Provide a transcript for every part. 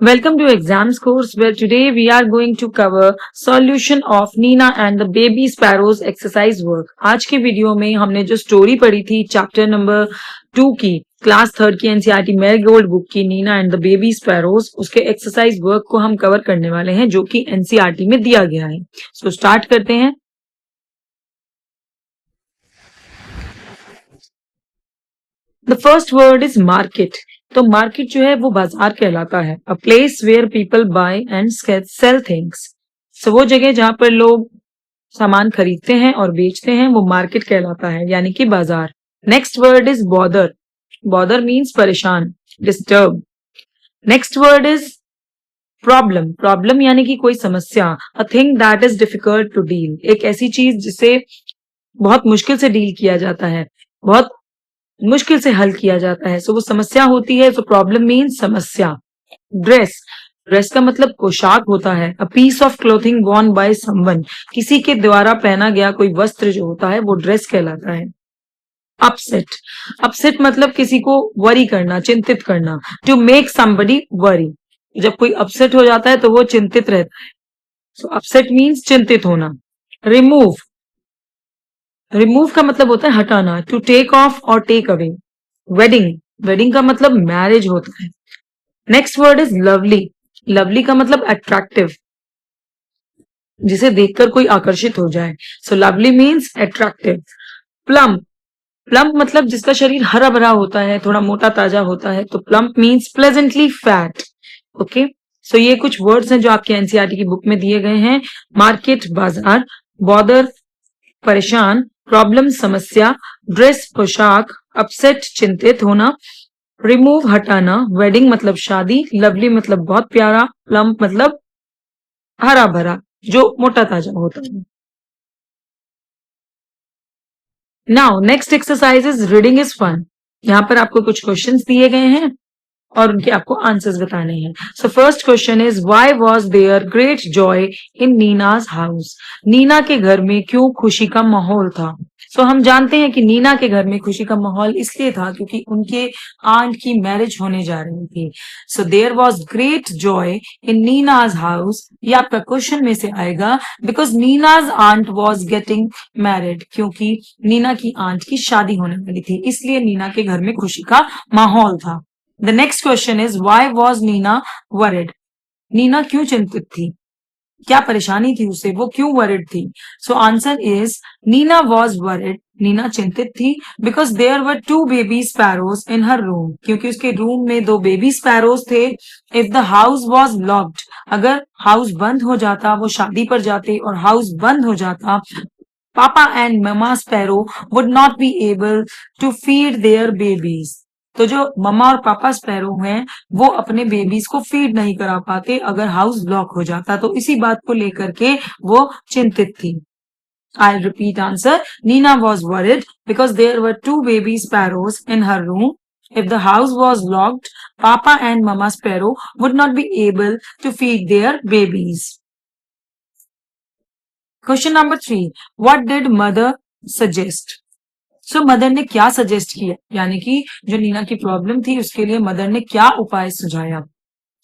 Welcome to exams course where today we are going to cover solution of Nina and the baby sparrows exercise work. आज के video में हमने जो story पढ़ी थी chapter number 2 की क्लास 3 की एनसीईआरटी मैरीगोल्ड बुक की Nina and the baby sparrows उसके एक्सरसाइज वर्क को हम कवर करने वाले हैं जो कि एनसीईआरटी में दिया गया है. सो स्टार्ट करते हैं. The first word is market. तो मार्केट जो है वो बाजार कहलाता है. A place where people buy and sell things. So वो जगह जहां पर लोग सामान खरीदते हैं और बेचते हैं वो मार्केट कहलाता है यानी कि बाजार. Next word is bother. Bother means परेशान, disturb. Next word is problem. Problem यानी कि कोई समस्या. A thing that is difficult to deal. एक ऐसी चीज जिसे बहुत मुश्किल से डील किया जाता है, बहुत मुश्किल से हल किया जाता है. सो वो समस्या होती है. सो प्रॉब्लम मीन्स समस्या. ड्रेस. ड्रेस का मतलब पोशाक होता है. A piece of clothing worn by someone. किसी के द्वारा पहना गया कोई वस्त्र जो होता है वो ड्रेस कहलाता है. अपसेट. अपसेट मतलब किसी को वरी करना, चिंतित करना. To make somebody worry. जब कोई अपसेट हो जाता है तो वो चिंतित रहता है. सो अपसेट मीन्स चिंतित होना. रिमूव. रिमूव का मतलब होता है हटाना. टू टेक ऑफ और टेक अवे. वेडिंग. वेडिंग का मतलब मैरिज होता है. Next word is lovely. Lovely का मतलब अट्रैक्टिव, जिसे देखकर कोई आकर्षित हो जाए. So lovely means attractive. Plum. Plump मतलब जिसका शरीर हरा भरा होता है, थोड़ा मोटा ताजा होता है. तो plump means pleasantly fat. Okay. So ये कुछ वर्ड्स हैं जो आपके एनसीईआरटी की बुक में दिए गए हैं. मार्केट बाजार, बॉदर परेशान, प्रॉब्लम समस्या, ड्रेस पोशाक, अपसेट चिंतित होना, रिमूव हटाना, वेडिंग मतलब शादी, लवली मतलब बहुत प्यारा, प्लम्प मतलब हरा भरा जो मोटा ताजा होता है. Now next exercise is reading is fun. यहाँ पर आपको कुछ क्वेश्चंस दिए गए हैं और उनके आपको आंसर्स बताने हैं. So first question is why was there great joy in Nina's house. Nina के घर में क्यों खुशी का माहौल था. सो हम जानते हैं कि नीना के घर में खुशी का माहौल इसलिए था क्योंकि उनके आंट की मैरिज होने जा रही थी. So there was great joy in Nina's house. ये आपका क्वेश्चन में से आएगा because Nina's aunt was getting married. क्योंकि नीना की आंट की शादी होने वाली थी इसलिए नीना के घर में खुशी का माहौल था. The next question is why was Nina worried? Neena क्यों चिंतित थी, क्या परेशानी थी उसे, वो क्यों worried थी. So answer is Nina was worried. Neena चिंतित थी because there were two baby sparrows in her room. क्योंकि उसके रूम में दो बेबी स्पैरोज थे. If the house was locked, अगर हाउस बंद हो जाता, वो शादी पर जाते और हाउस बंद हो जाता, पापा and mama sparrow would not be able to feed their babies. तो जो मम्मा और पापा स्पैरो हैं वो अपने बेबीज को फीड नहीं करा पाते अगर हाउस लॉक हो जाता. तो इसी बात को लेकर के वो चिंतित थी. I repeat answer. Nina was worried because there were two baby sparrows in her room. If the house was locked, Papa and Mama Sparrow would not be able to feed their babies. Question number 3. What did mother suggest? So mother ने क्या suggest किया, यानी कि जो नीना की problem थी उसके लिए मदर ने क्या उपाय सुझाया.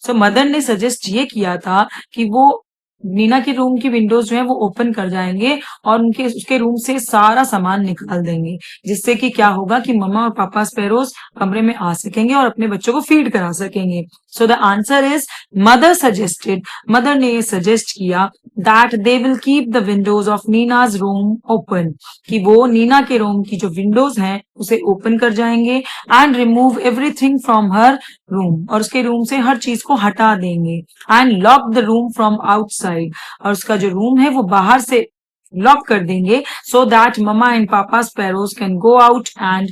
सो मदर ने सजेस्ट ये किया था कि वो नीना के रूम की विंडोज जो है वो ओपन कर जाएंगे और उनके उसके रूम से सारा सामान निकाल देंगे, जिससे कि क्या होगा कि मम्मा और पापा स्पैरोज कमरे में आ सकेंगे और अपने बच्चों को फीड करा सकेंगे. सो the answer is mother suggested. Mother ने ये सजेस्ट किया that they will keep the Windows of Nina's room open. कि वो नीना के रूम की जो विंडोज हैं उसे ओपन कर जाएंगे and remove everything from her room. और उसके रूम से हर चीज को हटा देंगे. And lock the room from outside. और उसका जो रूम है वो बाहर से लॉक कर देंगे सो दैट ममा एंड पापा sparrows can go out and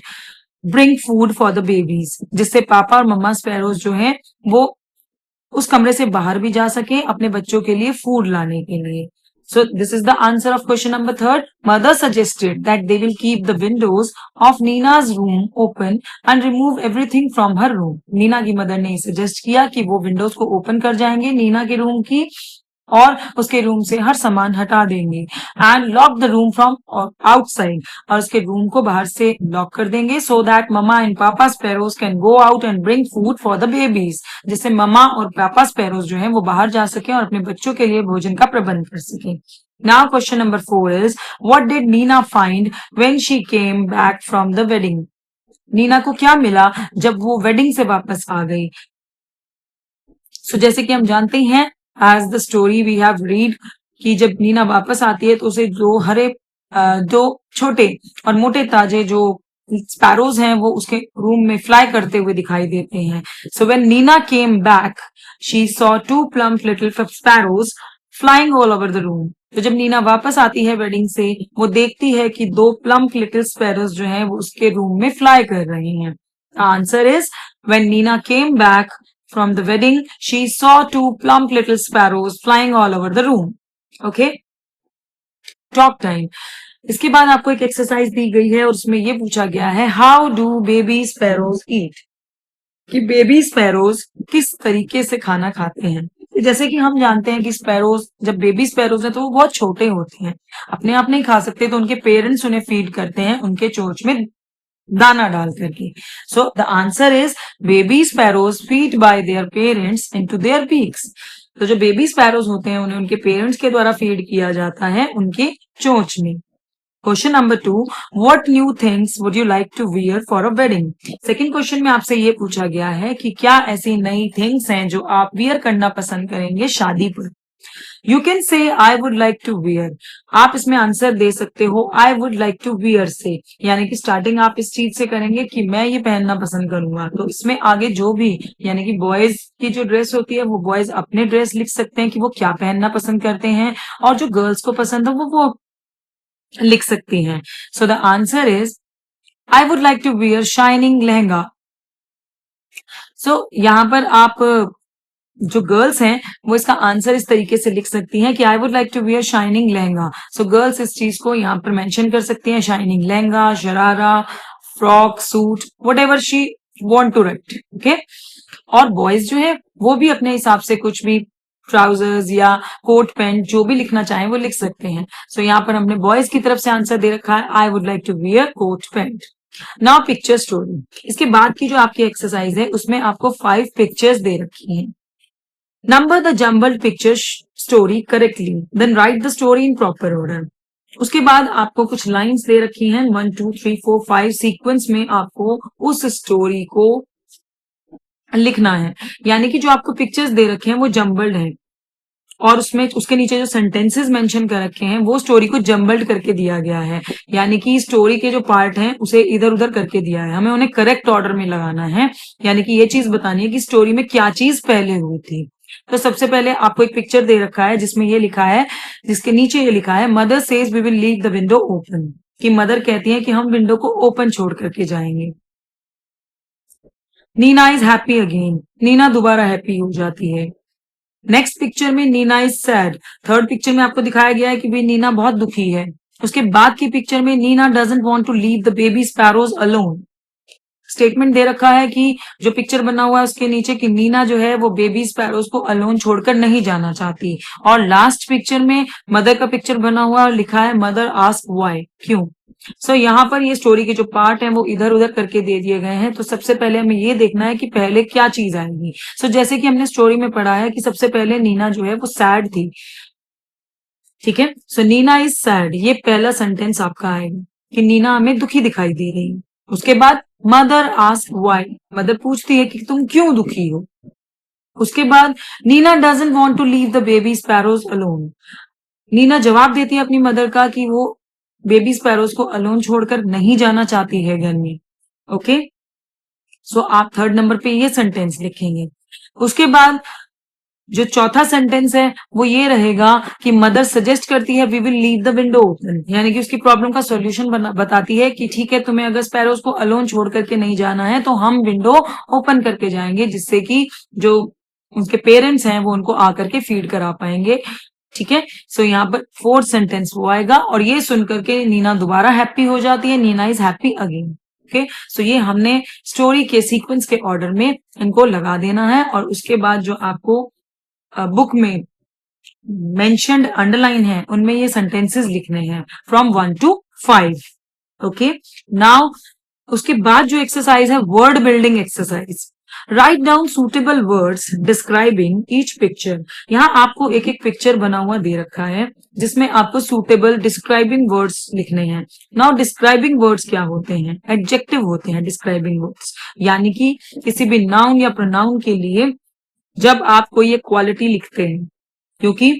bring food for the babies. जिससे पापा और मम्मा स्पैरोज जो है वो उस कमरे से बाहर भी जा सके अपने बच्चों के लिए फूड लाने के लिए. So this is the answer of question number 3. Mother suggested that they will keep the windows of Nina's room open and remove everything from her room. Neena की मदर ने सजेस्ट किया कि वो विंडोज को ओपन कर जाएंगे नीना के रूम की और उसके रूम से हर सामान हटा देंगे and lock the room from outside, और उसके रूम को बाहर से लॉक कर देंगे सो दैट ममा एंड पापा sparrows can go out and bring food for the babies, जिससे ममा और पापा स्पैरोज जो है वो बाहर जा सके और अपने बच्चों के लिए भोजन का प्रबंध कर सके। Now question number 4 is what did Nina find when she came back from the wedding. Nina को क्या मिला जब वो वेडिंग से वापस आ गई। सो जैसे कि हम जानते हैं as the story we have read कि जब नीना वापस आती है तो उसे जो छोटे और मोटे ताजे जो स्पैरोज हैं वो उसके रूम में फ्लाई करते हुए दिखाई देते हैं। So when Nina came back she saw two plump little sparrows flying all over the room. तो जब नीना वापस आती है वेडिंग से वो देखती है कि दो प्लम्प लिटिल स्पैरोज जो हैं वो उसके रूम में फ्लाई कर रहे हैं। Answer is when Nina came back from the wedding, she saw two plump little sparrows flying all over the room. Okay? Talk time. इसके बाद आपको एक एक्सरसाइज दी गई है और उसमें ये पूछा गया है हाउ डू बेबी स्पैरोज ईट, कि बेबी स्पैरोज किस तरीके से खाना खाते हैं। जैसे कि हम जानते हैं कि स्पैरोज जब बेबी स्पैरोज है तो वो बहुत छोटे होते हैं, अपने आप नहीं खा सकते, तो उनके पेरेंट्स उन्हें फीड करते हैं उनके चोंच में दाना डाल करके। सो the answer is baby sparrows feed bye their parents into their beaks. तो जो बेबी स्पैरोज होते हैं उन्हें उनके पेरेंट्स के द्वारा फीड किया जाता है उनके चोंच में। Question number 2 what new things would you like to wear for a wedding. Second question में आपसे ये पूछा गया है कि क्या ऐसी नई थिंग्स हैं जो आप वियर करना पसंद करेंगे शादी पर। You can say I would like to wear, आप इसमें आंसर दे सकते हो I would like to wear say, यानी कि स्टार्टिंग आप इस चीज से करेंगे कि मैं ये पहनना पसंद करूंगा, तो इसमें आगे जो भी यानी कि बॉयज की जो ड्रेस होती है वो बॉयज अपने ड्रेस लिख सकते हैं कि वो क्या पहनना पसंद करते हैं, और जो गर्ल्स को पसंद है वो लिख सकती हैं। So the answer is I would like to wear shining lehenga. So यहाँ पर आप जो गर्ल्स हैं वो इसका आंसर इस तरीके से लिख सकती हैं कि I would like to wear shining lehenga. So girls इस चीज को यहाँ पर मेंशन कर सकती हैं, shining lehenga, sharara, frock, suit, whatever she want to write. Okay, और बॉयज जो है वो भी अपने हिसाब से कुछ भी ट्राउजर्स या कोट पैंट जो भी लिखना चाहें वो लिख सकते हैं। सो यहाँ पर हमने बॉयज की तरफ से आंसर दे रखा है I would like to wear coat pant. Now picture story, इसके बाद की जो आपकी एक्सरसाइज है उसमें आपको 5 पिक्चर्स दे रखी हैं। Number the jumbled picture story correctly, then write the story in proper order. उसके बाद आपको कुछ लाइंस दे रखी हैं 1 2 3 4 5 सीक्वेंस में आपको उस स्टोरी को लिखना है, यानी कि जो आपको पिक्चर्स दे रखे हैं वो जम्बल्ड हैं और उसमें उसके नीचे जो सेंटेंसेस मेंशन कर रखे हैं वो स्टोरी को जम्बल्ड करके दिया गया है, यानी कि स्टोरी के जो पार्ट हैं उसे इधर उधर करके दिया है, हमें उन्हें करेक्ट ऑर्डर में लगाना है, यानी कि ये चीज बतानी है कि स्टोरी में क्या चीज पहले हुई थी। तो सबसे पहले आपको एक पिक्चर दे रखा है जिसमें ये लिखा है, जिसके नीचे ये लिखा है mother says we will leave the window open, कि मदर कहती है कि हम विंडो को ओपन छोड़ करके जाएंगे। Nina is happy again, Nina दोबारा हैप्पी हो जाती है। नेक्स्ट पिक्चर में Nina is sad, third picture में आपको दिखाया गया है कि भाई नीना बहुत दुखी है। उसके बाद की पिक्चर में Neena doesn't want to leave the baby sparrows alone, statement दे रखा है कि जो पिक्चर बना हुआ है उसके नीचे कि नीना जो है वो बेबी स्पैरोज को अलोन छोड़कर नहीं जाना चाहती। और लास्ट पिक्चर में मदर का पिक्चर बना हुआ और लिखा है मदर आस्क व्हाई, क्यों। सो यहाँ पर ये स्टोरी के जो पार्ट हैं वो इधर उधर करके दे दिए गए हैं, तो सबसे पहले हमें ये देखना है कि पहले क्या चीज आएगी। सो जैसे कि हमने स्टोरी में पढ़ा है कि सबसे पहले नीना जो है वो सैड थी, ठीक है। सो नीना इज सैड, ये पहला सेंटेंस आपका आएगा कि नीना हमें दुखी दिखाई दे रही है। उसके बाद मदर आस्क व्हाई, मदर पूछती है कि तुम क्यों दुखी हो। उसके बाद Nina doesn't want to leave the baby sparrows alone, Nina जवाब देती है अपनी मदर का कि वो बेबी स्पैरोज को अलोन छोड़कर नहीं जाना चाहती है घर में। ओके, सो आप थर्ड नंबर पे ये सेंटेंस लिखेंगे। उसके बाद जो चौथा सेंटेंस है वो ये रहेगा कि मदर सजेस्ट करती है we will leave the window open, यानी कि उसकी प्रॉब्लम का सॉल्यूशन बताती है कि ठीक है तुम्हें अगर स्पैरोज को अलोन छोड़ करके नहीं जाना है तो हम विंडो ओपन करके जाएंगे, जिससे कि जो उनके पेरेंट्स हैं वो उनको आकर के फीड करा पाएंगे। ठीक है, सो यहाँ पर फोर्थ सेंटेंस वो आएगा और ये सुनकर के नीना दोबारा हैप्पी हो जाती है, Neena is happy again. Okay, so ये हमने स्टोरी के सीक्वेंस के ऑर्डर में इनको लगा देना है और उसके बाद जो आपको बुक में मेंशन्ड अंडरलाइन है उनमें ये सेंटेंसेस लिखने हैं फ्रॉम 1 to 5. ओके, नाउ उसके बाद जो एक्सरसाइज है word building exercise. Write down suitable words describing each picture. यहाँ आपको एक एक पिक्चर बना हुआ दे रखा है जिसमें आपको सुटेबल डिस्क्राइबिंग वर्ड्स लिखने हैं. नाउ डिस्क्राइबिंग वर्ड्स क्या होते हैं? एडजेक्टिव होते हैं डिस्क्राइबिंग वर्ड्स, यानी कि किसी भी नाउन या प्रोनाउन के लिए जब आप कोई एक क्वालिटी लिखते हैं, क्योंकि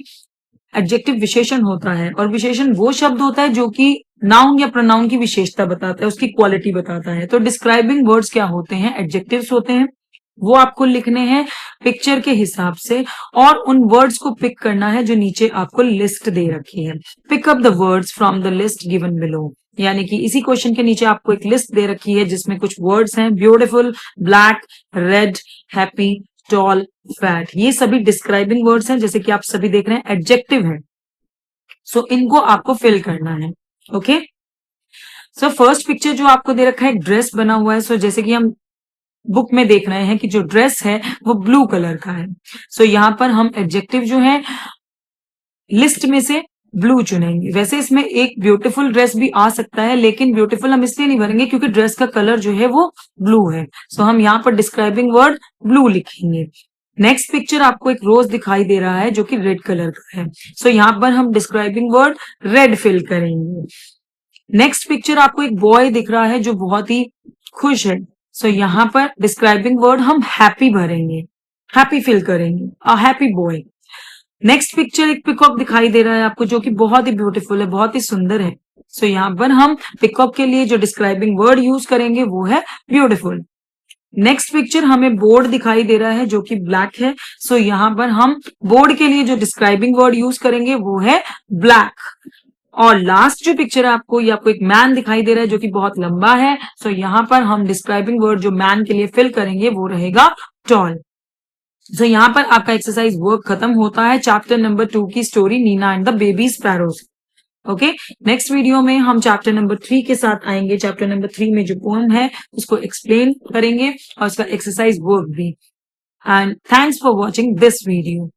एडजेक्टिव विशेषण होता है और विशेषण वो शब्द होता है जो कि नाउन या प्रोनाउन की विशेषता बताता है, उसकी क्वालिटी बताता है. तो डिस्क्राइबिंग वर्ड्स क्या होते हैं? एडजेक्टिव्स होते हैं. वो आपको लिखने हैं पिक्चर के हिसाब से और उन वर्ड्स को पिक करना है जो नीचे आपको लिस्ट दे रखी है. Pick up the words from the list given below, यानी कि इसी क्वेश्चन के नीचे आपको एक लिस्ट दे रखी है जिसमें कुछ वर्ड्स हैं. Beautiful, black, red, happy, tall, fat, ये सभी डिस्क्राइबिंग वर्ड्स हैं. जैसे कि आप सभी देख रहे हैं एडजेक्टिव है. सो इनको आपको फिल करना है. ओके, सो फर्स्ट पिक्चर जो आपको दे रखा है ड्रेस बना हुआ है. सो जैसे कि हम बुक में देख रहे हैं कि जो ड्रेस है वो ब्लू कलर का है. सो यहाँ पर हम एडजेक्टिव जो है लिस्ट में से ब्लू चुनेंगे. वैसे इसमें एक ब्यूटीफुल ड्रेस भी आ सकता है, लेकिन ब्यूटीफुल हम इसलिए नहीं भरेंगे क्योंकि ड्रेस का कलर जो है वो ब्लू है. सो हम यहाँ पर डिस्क्राइबिंग वर्ड ब्लू लिखेंगे. नेक्स्ट पिक्चर आपको एक रोज दिखाई दे रहा है जो कि रेड कलर का है. सो यहाँ पर हम डिस्क्राइबिंग वर्ड रेड फिल करेंगे. नेक्स्ट पिक्चर आपको एक बॉय दिख रहा है जो बहुत ही खुश है. सो यहाँ पर डिस्क्राइबिंग वर्ड हम हैप्पी भरेंगे, हैप्पी फिल करेंगे, a happy boy. Next picture एक पिकॉक दिखाई दे रहा है आपको जो कि बहुत ही ब्यूटीफुल है, बहुत ही सुंदर है. सो यहाँ पर हम पिकॉक के लिए जो डिस्क्राइबिंग वर्ड यूज करेंगे वो है ब्यूटीफुल. नेक्स्ट पिक्चर हमें बोर्ड दिखाई दे रहा है जो कि ब्लैक है. सो यहाँ पर हम बोर्ड के लिए जो डिस्क्राइबिंग वर्ड यूज करेंगे वो है ब्लैक. और लास्ट जो पिक्चर है आपको, ये आपको एक मैन दिखाई दे रहा है जो कि बहुत लंबा है. सो यहाँ पर हम डिस्क्राइबिंग वर्ड जो मैन के लिए फिल करेंगे वो रहेगा टॉल. सो यहाँ पर आपका एक्सरसाइज वर्क खत्म होता है. चैप्टर नंबर 2 की story Nina and the baby sparrows. Okay, next video में हम चैप्टर नंबर 3 के साथ आएंगे. चैप्टर नंबर 3 में जो पोएम है उसको एक्सप्लेन करेंगे और उसका एक्सरसाइज वर्क भी. And thanks for watching this video.